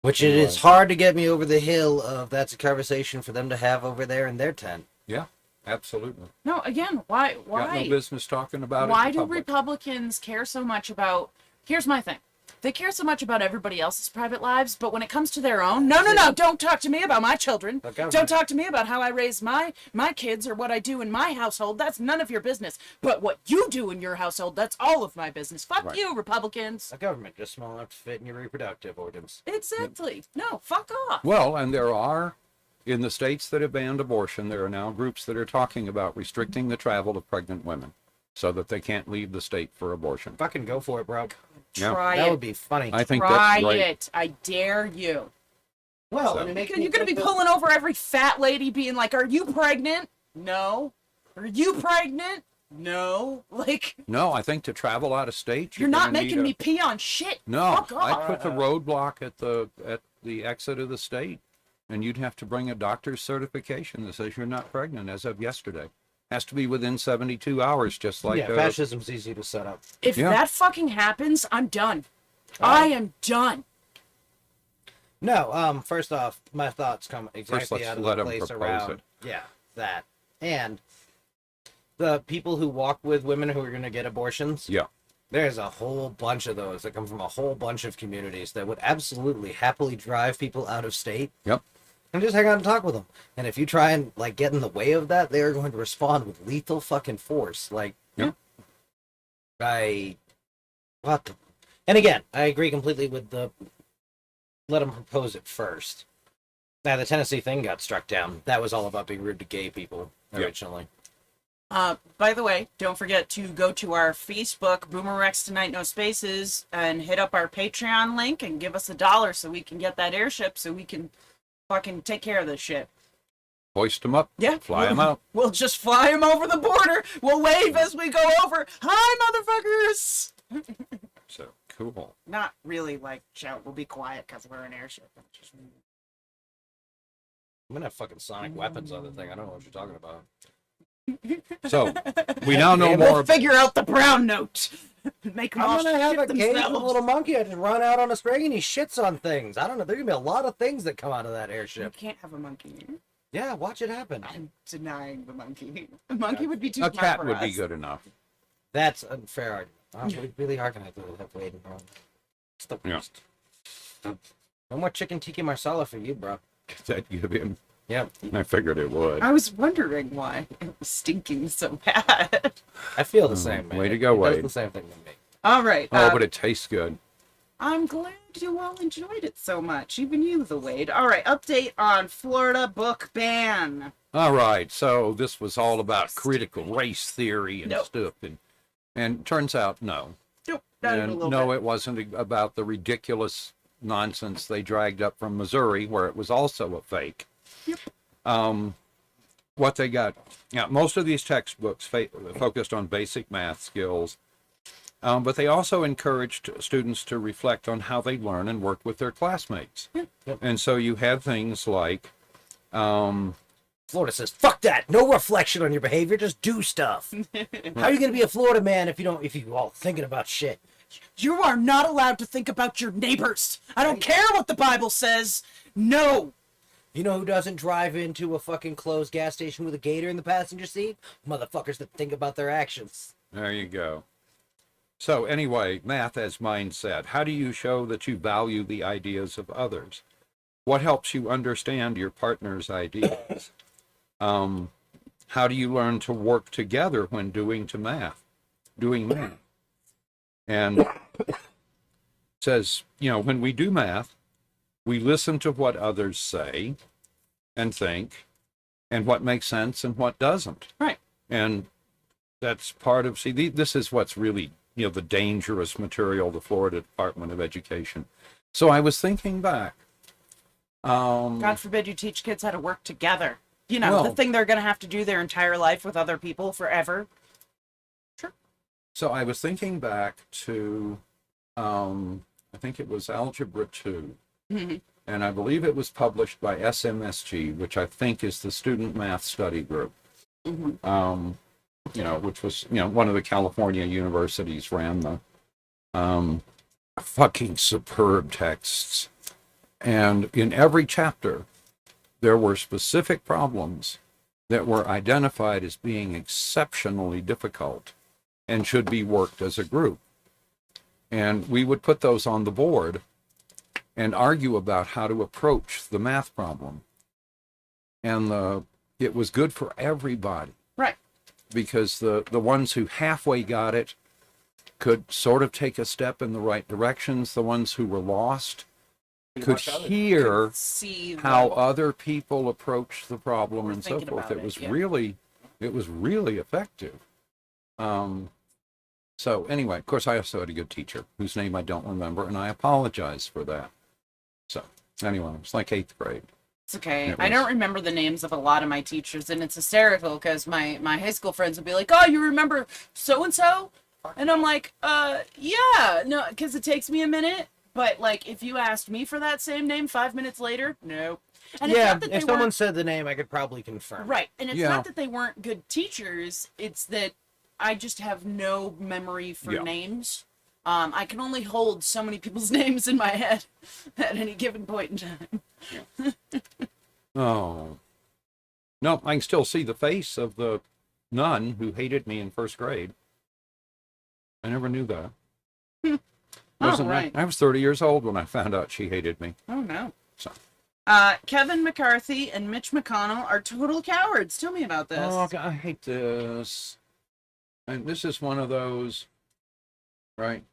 Speaker 3: Which it is hard to get me over the hill of that's a conversation for them to have over there in their tent.
Speaker 2: yeah, absolutely.
Speaker 1: No, again, why?
Speaker 2: Got no business talking about it.
Speaker 1: Why
Speaker 2: in
Speaker 1: do
Speaker 2: public.
Speaker 1: Republicans care so much about? Here's my thing. They care so much about everybody else's private lives, but when it comes to their own, no, don't talk to me about my children. Don't talk to me about how I raise my kids or what I do in my household. That's none of your business. But what you do in your household, that's all of my business. Fuck you, Republicans.
Speaker 3: The government just small enough to fit in your reproductive organs.
Speaker 1: Exactly. No, fuck off.
Speaker 2: Well, and there are, in the states that have banned abortion, there are now groups that are talking about restricting the travel of pregnant women so that they can't leave the state for abortion.
Speaker 3: Fucking go for it, bro.
Speaker 2: Yeah.
Speaker 1: Try
Speaker 3: That
Speaker 1: it.
Speaker 3: would be funny.
Speaker 2: I think
Speaker 1: Try
Speaker 2: that's right.
Speaker 1: it. I dare you.
Speaker 3: Well,
Speaker 2: So-
Speaker 3: and it makes
Speaker 1: You're
Speaker 3: me
Speaker 1: going to be
Speaker 3: think of-
Speaker 1: pulling over every fat lady being like, are you pregnant? No. Are you pregnant? No. Like,
Speaker 2: No, I think to travel out of state,
Speaker 1: you're not
Speaker 2: gonna
Speaker 1: making
Speaker 2: need
Speaker 1: me pee on shit.
Speaker 2: No,
Speaker 1: Fuck
Speaker 2: I
Speaker 1: off.
Speaker 2: put the roadblock at the exit of the state, and you'd have to bring a doctor's certification that says you're not pregnant as of yesterday. Has to be within 72 hours, just like
Speaker 3: fascism's easy to set up.
Speaker 1: If
Speaker 2: Yeah.
Speaker 1: that fucking happens, I'm done.
Speaker 3: Alright.
Speaker 1: I am done.
Speaker 3: No, first off, my thoughts come
Speaker 2: let's
Speaker 3: exactly out of
Speaker 2: let
Speaker 3: the
Speaker 2: 'em
Speaker 3: place
Speaker 2: propose
Speaker 3: around.
Speaker 2: it.
Speaker 3: Yeah, that. And the people who walk with women who are going to get abortions,
Speaker 2: Yeah.
Speaker 3: there's a whole bunch of those that come from a whole bunch of communities that would absolutely happily drive people out of state
Speaker 2: Yep.
Speaker 3: and just hang out and talk with them. And if you try and like get in the way of that, they are going to respond with lethal fucking force. Like,
Speaker 2: Yep.
Speaker 3: what the... And again, I agree completely with the let them propose it first. Now, the Tennessee thing got struck down. That was all about being rude to gay people
Speaker 2: Yep.
Speaker 3: originally.
Speaker 1: By the way, don't forget to go to our Facebook, BoomerRexTonight, no spaces, and hit up our Patreon link and give us $1 so we can get that airship so we can fucking take care of this shit.
Speaker 2: Hoist them up.
Speaker 1: Yeah.
Speaker 2: Fly them out.
Speaker 1: We'll just fly them over the border. We'll wave as we go over. Hi, motherfuckers!
Speaker 2: So cool.
Speaker 1: Not really like shout. We'll be quiet because we're an airship. Just...
Speaker 3: I'm gonna have fucking sonic weapons on the thing. I don't know what you're talking about.
Speaker 2: So we now know
Speaker 3: Yeah,
Speaker 2: more.
Speaker 1: We'll figure out the brown note. Make them all
Speaker 3: I'm gonna have
Speaker 1: shit
Speaker 3: a cage with a
Speaker 1: themselves.
Speaker 3: little monkey. I just run out on a string and he shits on things. I don't know. There's gonna be a lot of things that come out of that
Speaker 1: You
Speaker 3: airship.
Speaker 1: can't have a monkey.
Speaker 3: Yeah, watch it happen.
Speaker 1: I'm denying the monkey. A monkey would be too
Speaker 2: A
Speaker 1: smart
Speaker 2: cat
Speaker 1: for
Speaker 2: would be
Speaker 1: us.
Speaker 2: good enough.
Speaker 3: That's a fair argument. We really are gonna have to wait. It's the
Speaker 2: Yeah.
Speaker 3: worst. No more chicken tikka marsala for you, bro.
Speaker 2: That give him.
Speaker 3: Yep.
Speaker 2: I figured it would.
Speaker 1: I was wondering why it was stinking so bad.
Speaker 3: I feel the same, man.
Speaker 2: way to go,
Speaker 3: It does
Speaker 2: Wade.
Speaker 3: the same thing to me.
Speaker 1: All right.
Speaker 2: Oh, but it tastes good.
Speaker 1: I'm glad you all enjoyed it so much. Even you, the Wade. All right. Update on Florida book ban.
Speaker 2: All right, so this was all about critical race theory and
Speaker 1: Nope.
Speaker 2: stuff, and turns out no.
Speaker 1: Nope. Not even a
Speaker 2: And
Speaker 1: little
Speaker 2: no,
Speaker 1: bit.
Speaker 2: it wasn't about the ridiculous nonsense they dragged up from Missouri, where it was also a fake.
Speaker 1: Yep.
Speaker 2: What they got, most of these textbooks focused on basic math skills, but they also encouraged students to reflect on how they learn and work with their classmates.
Speaker 3: Yep.
Speaker 2: And so you have things like,
Speaker 3: Florida says, "Fuck that! No reflection on your behavior. Just do stuff." How are you gonna be a Florida man if you all thinking about shit?
Speaker 1: You are not allowed to think about your neighbors. I don't care what the Bible says. No.
Speaker 3: You know who doesn't drive into a fucking closed gas station with a gator in the passenger seat? Motherfuckers that think about their actions.
Speaker 2: there you go. So anyway, math as mindset. How do you show that you value the ideas of others? What helps you understand your partner's ideas? How do you learn to work together when doing math? And it says, when we do math, we listen to what others say and think and what makes sense and what doesn't.
Speaker 1: Right.
Speaker 2: And that's part of, this is what's really, the dangerous material, the Florida Department of Education. So I was thinking back.
Speaker 1: God forbid you teach kids how to work together. The
Speaker 2: Well-
Speaker 1: thing they're going to have to do their entire life with other people forever.
Speaker 2: So I was thinking back to, I think it was Algebra 2.
Speaker 1: Mm-hmm.
Speaker 2: And I believe it was published by SMSG, which I think is the Student Math Study Group.
Speaker 1: Mm-hmm.
Speaker 2: Which was, one of the California universities ran the fucking superb texts. And in every chapter, there were specific problems that were identified as being exceptionally difficult and should be worked as a group. And we would put those on the board and argue about how to approach the math problem. And it was good for everybody.
Speaker 1: Right.
Speaker 2: Because the ones who halfway got it could sort of take a step in the right directions. The ones who were lost could hear
Speaker 1: See
Speaker 2: how
Speaker 1: what-
Speaker 2: other people approach the problem
Speaker 1: We're
Speaker 2: and so
Speaker 1: thinking
Speaker 2: forth.
Speaker 1: about
Speaker 2: It was
Speaker 1: yeah.
Speaker 2: really effective. So anyway, of course, I also had a good teacher whose name I don't remember, and I apologize for that. So anyway, it's like 8th grade.
Speaker 1: It's okay.
Speaker 2: It
Speaker 1: I
Speaker 2: was-
Speaker 1: don't remember the names of a lot of my teachers, and it's hysterical because my high school friends would be like, "Oh, you remember so and so?" And I'm like, yeah, no, because it takes me a minute. But like, if you asked me for that same name 5 minutes later, no. And it's
Speaker 3: Yeah,
Speaker 1: not that they
Speaker 3: if someone
Speaker 1: weren't
Speaker 3: said the name, I could probably confirm.
Speaker 1: right, and it's
Speaker 2: Yeah.
Speaker 1: not that they weren't good teachers. It's that I just have no memory for
Speaker 2: Yeah.
Speaker 1: names. I can only hold so many people's names in my head at any given point in time.
Speaker 2: Oh. No, I can still see the face of the nun who hated me in 1st grade. I never knew that.
Speaker 1: Oh, right.
Speaker 2: I was 30 years old when I found out she hated me.
Speaker 1: Oh, no.
Speaker 2: So.
Speaker 1: Kevin McCarthy and Mitch McConnell are total cowards. Tell me about this.
Speaker 2: Oh, God, I hate this. And this is one of those, right?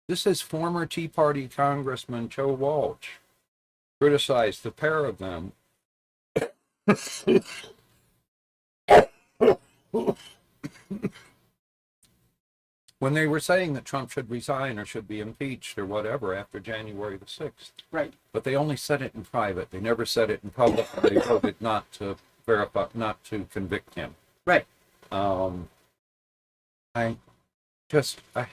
Speaker 2: This is former Tea Party Congressman Joe Walsh criticized the pair of them when they were saying that Trump should resign or should be impeached or whatever after January the 6th.
Speaker 1: Right.
Speaker 2: But they only said it in private. They never said it in public. They voted not to verify, not to convict him.
Speaker 1: Right.
Speaker 2: I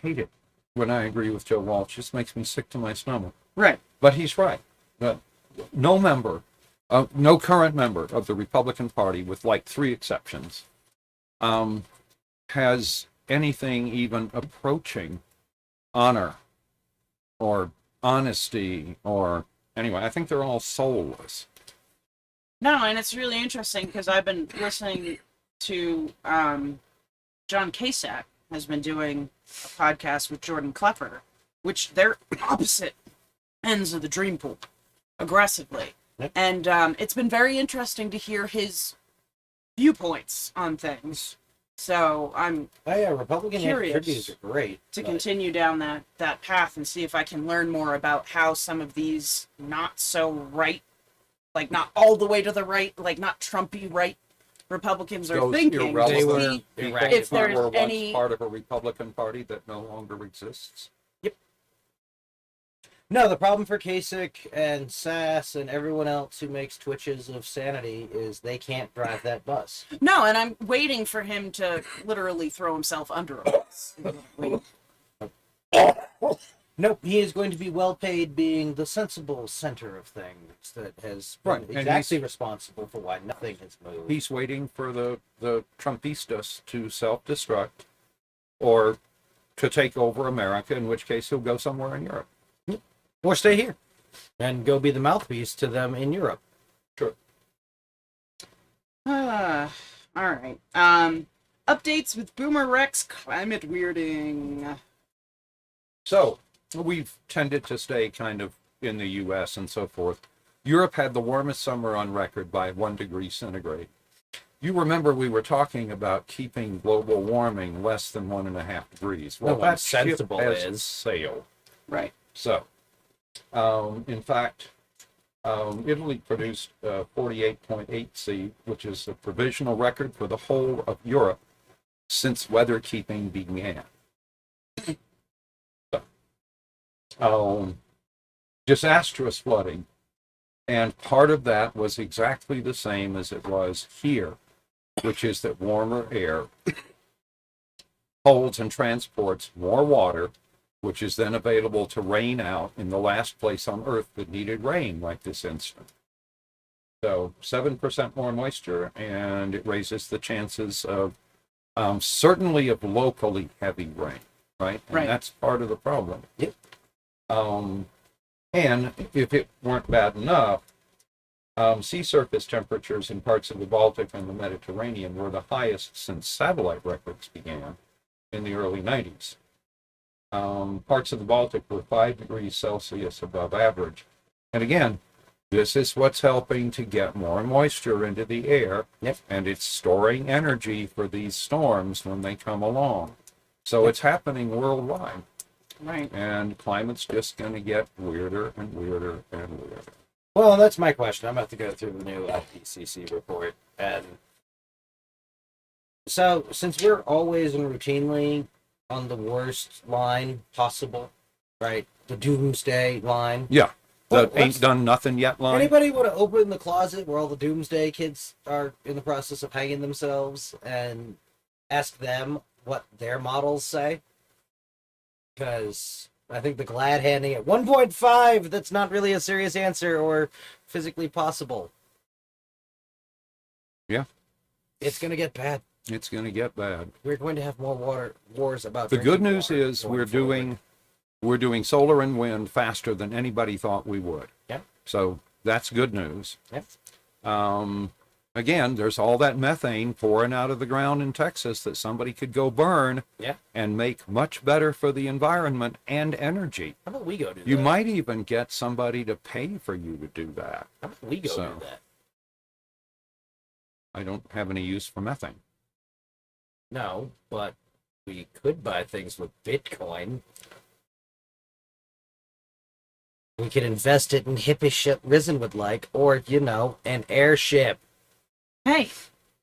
Speaker 2: hate it when I agree with Joe Walsh. It just makes me sick to my stomach.
Speaker 1: Right.
Speaker 2: But he's right. No current member of the Republican Party, with like 3 exceptions, has anything even approaching honor or honesty or anyway. I think they're all soulless.
Speaker 1: No, and it's really interesting because I've been listening to John Kasich has been doing a podcast with Jordan Klepper, which they're opposite ends of the dream pool aggressively.
Speaker 3: Yep.
Speaker 1: And it's been very interesting to hear his viewpoints on things. So I'm
Speaker 3: Oh yeah, Republican
Speaker 1: Curious
Speaker 3: interviews are great.
Speaker 1: to
Speaker 3: but-
Speaker 1: continue down that path and see if I can learn more about how some of these not so right, like not all the way to the right, like not Trumpy right Republicans are
Speaker 2: Those
Speaker 1: thinking.
Speaker 2: irrelevant
Speaker 3: They were
Speaker 1: See
Speaker 2: people
Speaker 1: if
Speaker 2: who
Speaker 1: there's
Speaker 2: were once
Speaker 1: any-
Speaker 2: part of a Republican Party that no longer exists.
Speaker 3: No, the problem for Kasich and Sass and everyone else who makes twitches of sanity is they can't drive that bus.
Speaker 1: No, and I'm waiting for him to literally throw himself under a bus.
Speaker 3: Nope, he is going to be well paid being the sensible center of things that has been
Speaker 2: Right, and
Speaker 3: exactly responsible for why nothing has moved.
Speaker 2: He's waiting for the Trumpistas to self-destruct or to take over America, in which case he'll go somewhere in Europe.
Speaker 3: Or stay here and go be the mouthpiece to them in Europe.
Speaker 2: Sure.
Speaker 1: All right. Updates with Boomer Rex climate weirding.
Speaker 2: So we've tended to stay kind of in the U.S. and so forth. Europe had the warmest summer on record by 1 degree centigrade. You remember we were talking about keeping global warming less than 1.5 degrees.
Speaker 3: Well,
Speaker 2: a
Speaker 3: that's
Speaker 2: ship
Speaker 3: sensible
Speaker 2: has
Speaker 3: is.
Speaker 2: sailed.
Speaker 1: Right.
Speaker 2: So, in fact, Italy produced 48.8 C, which is a provisional record for the whole of Europe since weather keeping began. So, disastrous flooding, and part of that was exactly the same as it was here, which is that warmer air holds and transports more water, which is then available to rain out in the last place on Earth that needed rain right this instant. So 7% more moisture, and it raises the chances of certainly of locally heavy rain, right? And
Speaker 1: Right.
Speaker 2: that's part of the problem.
Speaker 3: Yep.
Speaker 2: And if it weren't bad enough, sea surface temperatures in parts of the Baltic and the Mediterranean were the highest since satellite records began in the early 90s. parts of the Baltic were 5 degrees Celsius above average. And again, this is what's helping to get more moisture into the air, and it's storing energy for these storms when they come along. So it's happening worldwide.
Speaker 1: Right.
Speaker 2: And climate's just going to get weirder and weirder and weirder.
Speaker 3: Well, that's my question. I'm about to go through the new IPCC report. And so, since we're always and routinely on the worst line possible, right? The doomsday line.
Speaker 2: Yeah. The
Speaker 3: Well,
Speaker 2: ain't done nothing yet line.
Speaker 3: Anybody want to open the closet where all the doomsday kids are in the process of hanging themselves and ask them what their models say? Because I think the glad handing at 1.5, that's not really a serious answer or physically possible.
Speaker 2: Yeah.
Speaker 3: It's going to get bad.
Speaker 2: It's going to get bad.
Speaker 3: We're going to have more water wars about
Speaker 2: The good
Speaker 3: drinking
Speaker 2: news
Speaker 3: water
Speaker 2: is
Speaker 3: going
Speaker 2: we're doing solar and wind faster than anybody thought we would.
Speaker 3: Yeah.
Speaker 2: So that's good news.
Speaker 3: Yeah.
Speaker 2: Again, there's all that methane pouring out of the ground in Texas that somebody could go burn and make much better for the environment and energy.
Speaker 3: How about we go do that?
Speaker 2: You might even get somebody to pay for you to do that.
Speaker 3: How about we go do that?
Speaker 2: I don't have any use for methane.
Speaker 3: No, but we could buy things with Bitcoin. We could invest it in hippie shit Risen would like, or, an airship.
Speaker 1: Hey,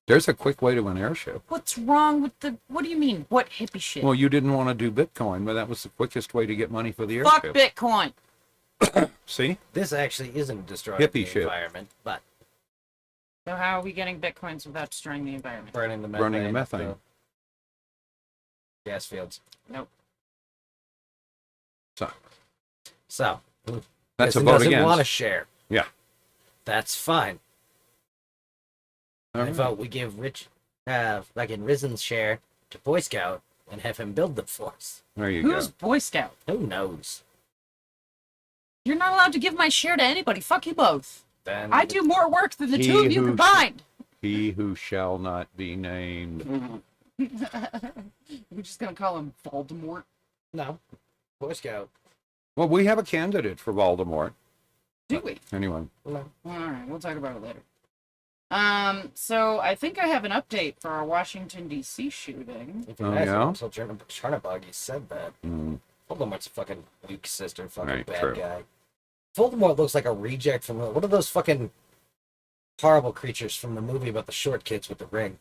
Speaker 2: There's a quick way to an airship.
Speaker 1: what's wrong with the... What do you mean? What hippie shit?
Speaker 2: Well, you didn't want to do Bitcoin, but that was the quickest way to get money for the
Speaker 1: Fuck
Speaker 2: airship.
Speaker 1: Bitcoin.
Speaker 2: See?
Speaker 3: This actually isn't destroying
Speaker 2: Hippie
Speaker 3: the
Speaker 2: shit.
Speaker 3: environment, but
Speaker 1: So how are we getting Bitcoins without destroying the environment?
Speaker 3: burning the
Speaker 2: methane.
Speaker 3: Gas fields.
Speaker 1: Nope.
Speaker 3: So,
Speaker 2: That's a
Speaker 3: Risen
Speaker 2: vote
Speaker 3: doesn't
Speaker 2: against.
Speaker 3: want to share.
Speaker 2: Yeah.
Speaker 3: That's fine.
Speaker 2: All
Speaker 3: I
Speaker 2: right.
Speaker 3: vote we give like in Risen's share to Boy Scout and have him build them for us.
Speaker 2: There you
Speaker 1: Who's
Speaker 2: go.
Speaker 1: Boy Scout?
Speaker 3: Who knows?
Speaker 1: You're not allowed to give my share to anybody. Fuck you both.
Speaker 3: Then
Speaker 1: I do more work than the
Speaker 2: He
Speaker 1: two of you
Speaker 2: who
Speaker 1: combined.
Speaker 2: He who shall not be named.
Speaker 1: We're just gonna call him Voldemort.
Speaker 3: No. Boy Scout.
Speaker 2: Well, we have a candidate for Voldemort.
Speaker 1: Do we?
Speaker 2: Anyway.
Speaker 3: No.
Speaker 1: All right, we'll talk about it later. So I think I have an update for our Washington D.C. shooting.
Speaker 3: If you
Speaker 2: Oh,
Speaker 3: ask
Speaker 2: yeah?
Speaker 3: him, until Chernabog, he said that.
Speaker 2: Mm,
Speaker 3: Voldemort's a fucking weak sister, fucking
Speaker 2: Right,
Speaker 3: bad
Speaker 2: true.
Speaker 3: guy. Voldemort looks like a reject from one of those fucking horrible creatures from the movie about the short kids with the ring.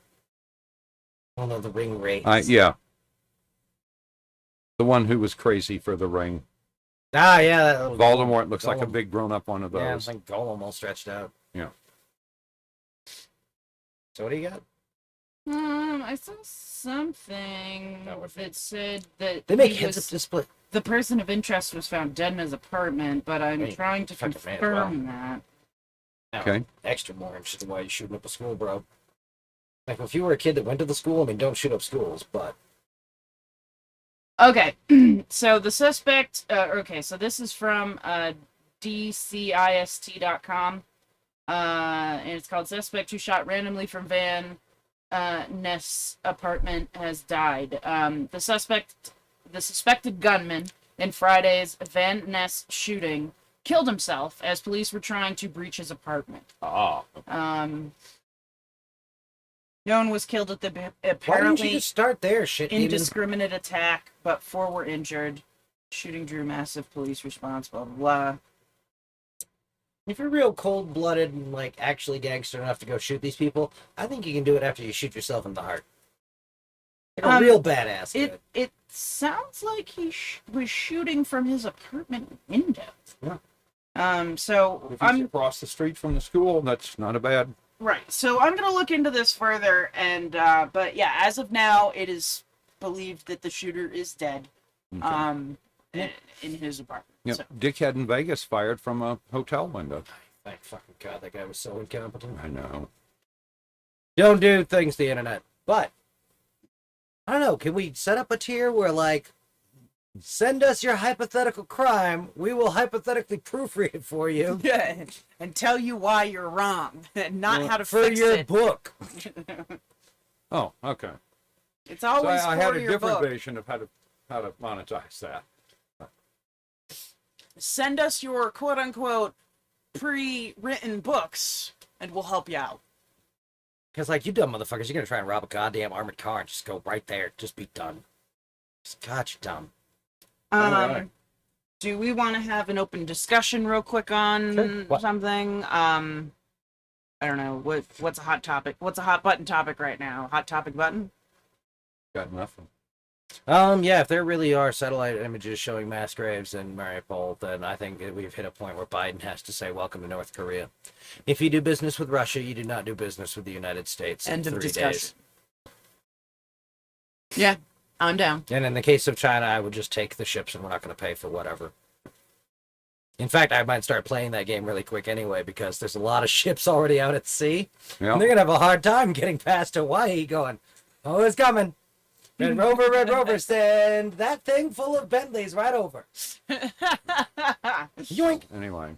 Speaker 3: Oh no, the ring race.
Speaker 2: yeah. The one who was crazy for the ring.
Speaker 3: Ah, yeah. That little
Speaker 2: Voldemort looks like a
Speaker 3: Golem.
Speaker 2: big grown-up one of
Speaker 3: Yeah,
Speaker 2: those.
Speaker 3: it's like Golem all stretched out.
Speaker 2: Yeah.
Speaker 3: So what do you got?
Speaker 1: I saw something
Speaker 3: That would be-
Speaker 1: that said that
Speaker 3: They make
Speaker 1: he
Speaker 3: heads
Speaker 1: was-
Speaker 3: up display.
Speaker 1: the person of interest was found dead in his apartment, but I'm
Speaker 3: Hey,
Speaker 1: trying to
Speaker 3: fucking man as well.
Speaker 1: confirm that.
Speaker 3: Now,
Speaker 2: Okay.
Speaker 3: extra more interested in why you're shooting up a school, bro. Like, if you were a kid that went to the school, I mean, don't shoot up schools, but...
Speaker 1: Okay, so the suspect, so this is from DCIST.com, and it's called Suspect Who Shot Randomly from Van Ness Apartment Has Died. The suspected gunman in Friday's Van Ness shooting killed himself as police were trying to breach his apartment.
Speaker 2: Oh.
Speaker 1: No one was killed at the
Speaker 3: Why didn't you
Speaker 1: apparently
Speaker 3: just start there, shit demon?
Speaker 1: indiscriminate attack, but 4 were injured. Shooting drew massive police response, blah, blah, blah.
Speaker 3: If you're real cold-blooded and, like, actually gangster enough to go shoot these people, I think you can do it after you shoot yourself in the heart. Like a real badass could.
Speaker 1: It sounds like he was shooting from his apartment window.
Speaker 3: Yeah.
Speaker 1: So
Speaker 2: If he's
Speaker 1: I'm
Speaker 2: across the street from the school, that's not a bad...
Speaker 1: right. So I'm gonna look into this further, and but yeah, as of now, it is believed that the shooter is dead.
Speaker 2: Okay.
Speaker 1: In his apartment.
Speaker 2: Yep.
Speaker 1: So,
Speaker 2: Dickhead in Vegas fired from a hotel window.
Speaker 3: Thank fucking God, that guy was so incompetent.
Speaker 2: I know.
Speaker 3: Don't do things to the internet. But, I don't know, can we set up a tier where, like, send us your hypothetical crime, we will hypothetically proofread it for you.
Speaker 1: yeah, and tell you why you're wrong, and not how to
Speaker 3: for
Speaker 1: fix
Speaker 3: your
Speaker 1: it.
Speaker 3: book.
Speaker 2: Oh, okay.
Speaker 1: It's
Speaker 2: So
Speaker 1: always
Speaker 2: I
Speaker 1: for
Speaker 2: had a
Speaker 1: your
Speaker 2: different
Speaker 1: book.
Speaker 2: vision of how how to monetize that.
Speaker 1: Send us your quote-unquote pre-written books, and we'll help you out.
Speaker 3: Because, like, you dumb motherfuckers, you're gonna try and rob a goddamn armored car and just go right there. Just be done. God, you dumb.
Speaker 2: Alright.
Speaker 1: Do we want to have an open discussion real quick on
Speaker 3: Sure. What?
Speaker 1: something? I don't know. What's a hot topic? What's a hot button topic right now? Hot topic button?
Speaker 2: Got nothing.
Speaker 3: Yeah, if there really are satellite images showing mass graves in Mariupol, then I think that we've hit a point where Biden has to say, welcome to North Korea. If you do business with Russia, you do not do business with the United States
Speaker 1: End
Speaker 3: in
Speaker 1: of
Speaker 3: 3
Speaker 1: discussion.
Speaker 3: days.
Speaker 1: Yeah, I'm down.
Speaker 3: And in the case of China, I would just take the ships and we're not going to pay for whatever. In fact, I might start playing that game really quick anyway, because there's a lot of ships already out at sea.
Speaker 2: Yeah.
Speaker 3: And they're going to have a hard time getting past Hawaii going, oh, it's coming. Red Rover, send that thing full of Bentleys right over. Yoink.
Speaker 2: Anyway,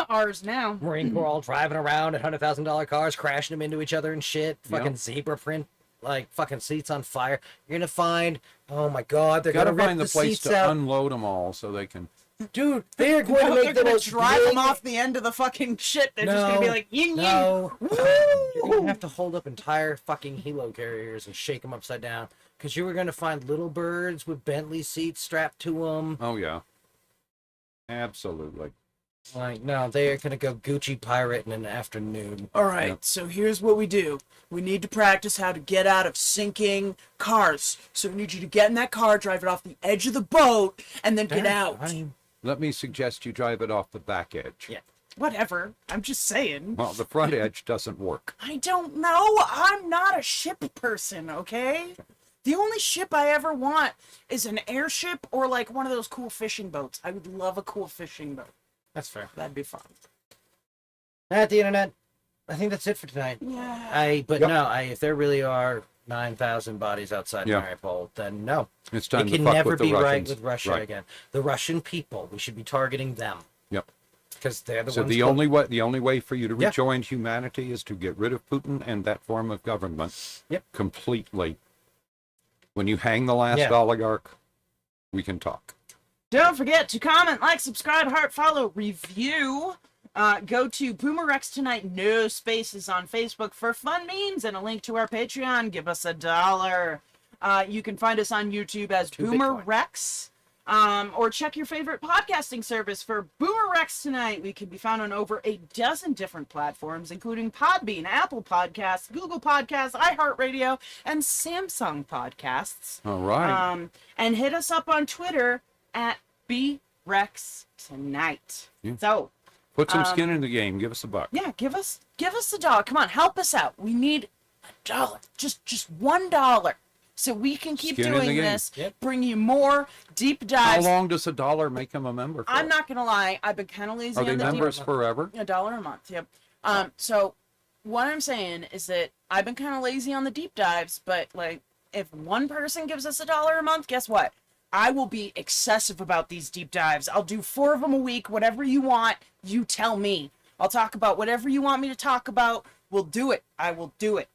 Speaker 1: Ours now.
Speaker 3: Marine Corps all driving around in $100,000 cars, crashing them into each other and shit. Fucking zebra print, like fucking seats on fire. You're gonna find, oh my god, they're
Speaker 2: gotta
Speaker 3: gonna rip
Speaker 2: find the
Speaker 3: the
Speaker 2: place
Speaker 3: seats
Speaker 2: to
Speaker 3: out.
Speaker 2: unload them all so they can.
Speaker 3: Dude, they're going to
Speaker 1: They're
Speaker 3: make the
Speaker 1: gonna
Speaker 3: most
Speaker 1: drive them
Speaker 3: brilliant-
Speaker 1: off the end of the fucking shit. They're just gonna be like, yin yin.
Speaker 3: No.
Speaker 1: Woo!
Speaker 3: You're gonna have to hold up entire fucking helo carriers and shake them upside down, because you were gonna find little birds with Bentley seats strapped to them.
Speaker 2: Oh yeah. Absolutely.
Speaker 3: Like, no, they are gonna go Gucci pirate in an afternoon.
Speaker 1: All right,
Speaker 2: Yep.
Speaker 1: so here's what we do. We need to practice how to get out of sinking cars. So we need you to get in that car, drive it off the edge of the boat, and then get out.
Speaker 2: Let me suggest you drive it off the back edge.
Speaker 3: Yeah.
Speaker 1: Whatever. I'm just saying.
Speaker 2: Well, the front edge doesn't work.
Speaker 1: I don't know. I'm not a ship person, okay? The only ship I ever want is an airship or like one of those cool fishing boats. I would love a cool fishing boat.
Speaker 3: That's fair.
Speaker 1: That'd be fun.
Speaker 3: At the internet, I think that's it for tonight.
Speaker 1: Yeah.
Speaker 3: If there really are 9,000 bodies outside
Speaker 2: Yeah.
Speaker 3: Mariupol, then no.
Speaker 2: It's time
Speaker 3: It
Speaker 2: to
Speaker 3: can
Speaker 2: fuck
Speaker 3: never
Speaker 2: with the
Speaker 3: be right
Speaker 2: Russians.
Speaker 3: with Russia
Speaker 2: Right.
Speaker 3: again. The Russian people, we should be targeting them.
Speaker 2: Yep.
Speaker 3: Because they're the
Speaker 2: So
Speaker 3: ones.
Speaker 2: the only way for you to
Speaker 3: Yeah.
Speaker 2: rejoin humanity is to get rid of Putin and that form of government.
Speaker 3: Yep.
Speaker 2: Completely. When you hang the last
Speaker 3: Yeah.
Speaker 2: oligarch, we can talk.
Speaker 1: Don't forget to comment, like, subscribe, heart, follow, review. Go to BoomerRexTonight, no spaces on Facebook for fun memes and a link to our Patreon. Give us $1. You can find us on YouTube as BoomerRex. Or check your favorite podcasting service for BoomerRexTonight. We can be found on over a dozen different platforms, including Podbean, Apple Podcasts, Google Podcasts, iHeartRadio, and Samsung Podcasts.
Speaker 2: All right.
Speaker 1: And hit us up on Twitter at BRexTonight.
Speaker 2: Yeah.
Speaker 1: So,
Speaker 2: Put some skin in the game. Give us a buck.
Speaker 1: yeah, give us $1. Come on, help us out. We need $1. Just $1. So we can keep
Speaker 2: Skin in the
Speaker 1: doing
Speaker 2: game.
Speaker 1: this,
Speaker 3: Yep.
Speaker 1: bring you more deep
Speaker 2: How
Speaker 1: dives.
Speaker 2: long does $1 make them a member for?
Speaker 1: I'm not gonna lie, I've been kind of lazy
Speaker 2: Are they
Speaker 1: on the
Speaker 2: members
Speaker 1: deep.
Speaker 2: forever?
Speaker 1: $1 a month. Yep. So what I'm saying is that I've been kind of lazy on the deep dives, but like if one person gives us $1 a month, guess what? I will be excessive about these deep dives. I'll do 4 of them a week. Whatever you want, you tell me. I'll talk about whatever you want me to talk about. We'll do it. I will do it.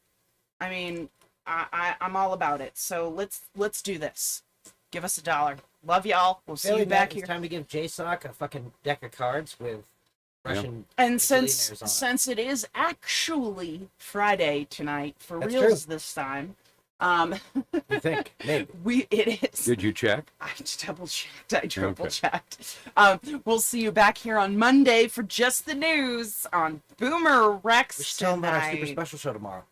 Speaker 1: I mean, I'm all about it. So let's do this. Give us $1. Love y'all. We'll see you back here.
Speaker 3: It's time to give JSOC a fucking deck of cards with Russian.
Speaker 1: And
Speaker 3: billionaires on it.
Speaker 1: since it is actually Friday tonight, for
Speaker 3: That's
Speaker 1: reals
Speaker 3: true.
Speaker 1: this time,
Speaker 3: You think? Maybe.
Speaker 1: it is.
Speaker 2: Did you check?
Speaker 1: I double checked. We'll see you back here on Monday for just the news on Boomer Rex
Speaker 3: We should tell them about our super
Speaker 1: tonight.
Speaker 3: special show tomorrow.